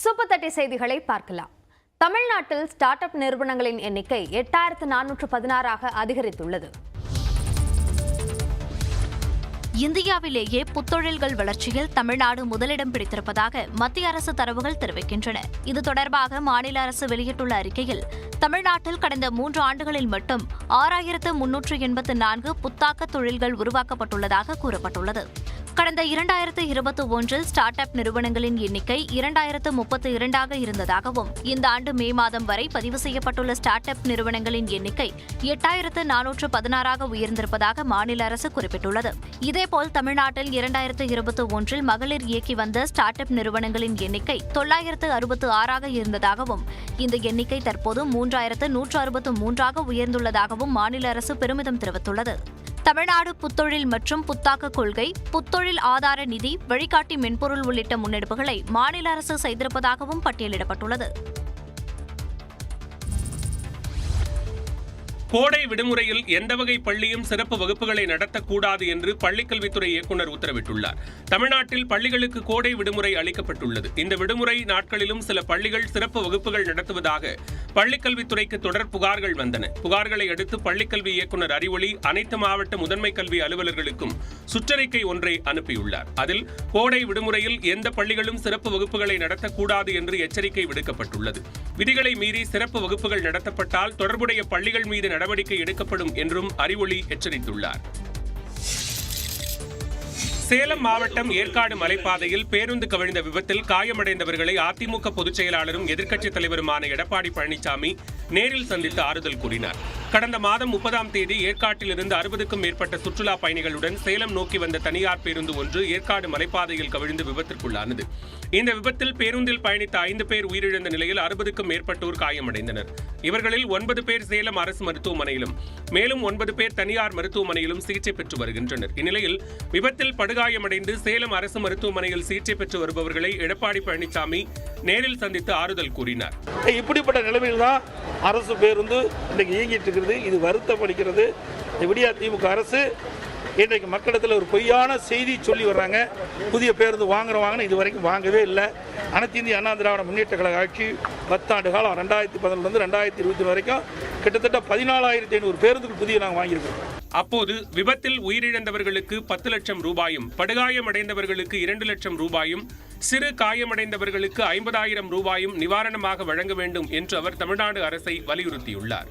Super 30 செய்திகளை பார்க்கலாம். தமிழ்நாட்டில் ஸ்டார்ட் அப் நிறுவனங்களின் எண்ணிக்கை 8416ஆக அதிகரித்துள்ளது. இந்தியாவிலேயே புத்தொழில்கள் வளர்ச்சியில் தமிழ்நாடு முதலிடம் பிடித்திருப்பதாக மத்திய அரசு தரவுகள் தெரிவிக்கின்றன. இது தொடர்பாக மாநில அரசு வெளியிட்டுள்ள அறிக்கையில், தமிழ்நாட்டில் கடந்த 3 ஆண்டுகளில் மட்டும் 6384 புத்தாக்க தொழில்கள் உருவாக்கப்பட்டுள்ளதாக கூறப்பட்டுள்ளது. கடந்த 2021இல் ஸ்டார்ட் அப் நிறுவனங்களின் எண்ணிக்கை 2032ஆக இருந்ததாகவும், இந்த ஆண்டு மே மாதம் வரை பதிவு செய்யப்பட்டுள்ள ஸ்டார்ட் அப் நிறுவனங்களின் எண்ணிக்கை 8416ஆக உயர்ந்திருப்பதாக மாநில அரசு குறிப்பிட்டுள்ளது. இதேபோல் தமிழ்நாட்டில் 2021இல் மகளிர் இயக்கி வந்த ஸ்டார்ட் அப் நிறுவனங்களின் எண்ணிக்கை 966ஆக இருந்ததாகவும், இந்த எண்ணிக்கை தற்போது 3163ஆக உயர்ந்துள்ளதாகவும் மாநில அரசு பெருமிதம் தெரிவித்துள்ளது. தமிழ்நாடு புத்தொழில் மற்றும் புத்தாக்க கொள்கை, புத்தொழில் ஆதார நிதி, வழிகாட்டி மென்பொருள் உள்ளிட்ட முன்னெடுப்புகளை மாநில அரசு செய்திருப்பதாகவும் பட்டியலிடப்பட்டுள்ளது. கோடை விடுமுறையில் எந்த வகை பள்ளியும் சிறப்பு வகுப்புகளை நடத்தக்கூடாது என்று பள்ளிக்கல்வித்துறை இயக்குநர் உத்தரவிட்டுள்ளார். தமிழ்நாட்டில் பள்ளிகளுக்கு கோடை விடுமுறை அளிக்கப்பட்டுள்ளது. இந்த விடுமுறை நாட்களிலும் சில பள்ளிகள் சிறப்பு வகுப்புகள் நடத்துவதாக பள்ளிக்கல்வித்துறைக்கு தொடர் புகார்கள் வந்தன. புகார்களை அடுத்து பள்ளிக்கல்வி இயக்குநர் அறிவொளி அனைத்து மாவட்ட முதன்மை கல்வி அலுவலர்களுக்கும் சுற்றறிக்கை ஒன்றை அனுப்பியுள்ளார். அதில் கோடை விடுமுறையில் எந்த பள்ளிகளும் சிறப்பு வகுப்புகளை நடத்தக்கூடாது என்று எச்சரிக்கை விடுக்கப்பட்டுள்ளது. விதிகளை மீறி சிறப்பு வகுப்புகள் நடத்தப்பட்டால் தொடர்புடைய பள்ளிகள் மீது நடவடிக்கை எடுக்கப்படும் என்றும் அறிவொளி எச்சரித்துள்ளார். சேலம் மாவட்டம் ஏற்காடு மலைப்பாதையில் பேருந்து கவிழ்ந்த விபத்தில் காயமடைந்தவர்களை அதிமுக பொதுச் செயலாளரும் எதிர்க்கட்சித் தலைவருமான எடப்பாடி பழனிசாமி நேரில் சந்தித்து ஆறுதல் கூறினார். கடந்த மாதம் 30ஆம் தேதி ஏற்காட்டிலிருந்து 60க்கும் மேற்பட்ட சுற்றுலா பயணிகளுடன் சேலம் நோக்கி வந்த தனியார் பேருந்து ஒன்று ஏற்காடு மலைப்பாதையில் கவிழ்ந்து விபத்திற்குள்ளானது. இந்த விபத்தில் பேருந்தில் பயணித்த 5 பேர் உயிரிழந்த நிலையில் 60க்கும் மேற்பட்டோர் காயமடைந்தனர். இவர்களில் 9 பேர் சேலம் அரசு மருத்துவமனையிலும் மேலும் 9 பேர் தனியார் மருத்துவமனையிலும் சிகிச்சை பெற்று வருகின்றனர். இந்நிலையில் விபத்தில் படுகாயமடைந்து சேலம் அரசு மருத்துவமனையில் சிகிச்சை பெற்று வருபவர்களை எடப்பாடி பழனிசாமி நேரில் சந்தித்து ஆறுதல் கூறினார். இப்படிப்பட்ட நிலைமையில் தான் அரசு பேருந்து இன்றைக்கு இயங்கிட்டு இருக்கிறது. இது வருத்தப்படுகிறது. விடியா திமுக அரசு இன்றைக்கு மக்களிடத்தில் ஒரு பொய்யான செய்தி சொல்லி வர்றாங்க. புதிய பேருந்து வாங்குறவாங்கன்னு இது வரைக்கும் வாங்கவே இல்லை. அனைத்து இந்திய அண்ணா திராவிட முன்னேற்ற கழக ஆட்சி 10 ஆண்டு காலம் 2011 2020 வரைக்கும் கிட்டத்தட்ட 14,500 பேருந்துகள் புதிய நாங்கள் வாங்கியிருக்கோம். அப்போது விபத்தில் உயிரிழந்தவர்களுக்கு 10 லட்சம் ரூபாயும், படுகாயமடைந்தவர்களுக்கு 2 லட்சம் ரூபாயும், சிறு காயமடைந்தவர்களுக்கு 50,000 ரூபாயும் நிவாரணமாக வழங்க வேண்டும் என்று அவர் தமிழ்நாடு அரசை வலியுறுத்தியுள்ளார்.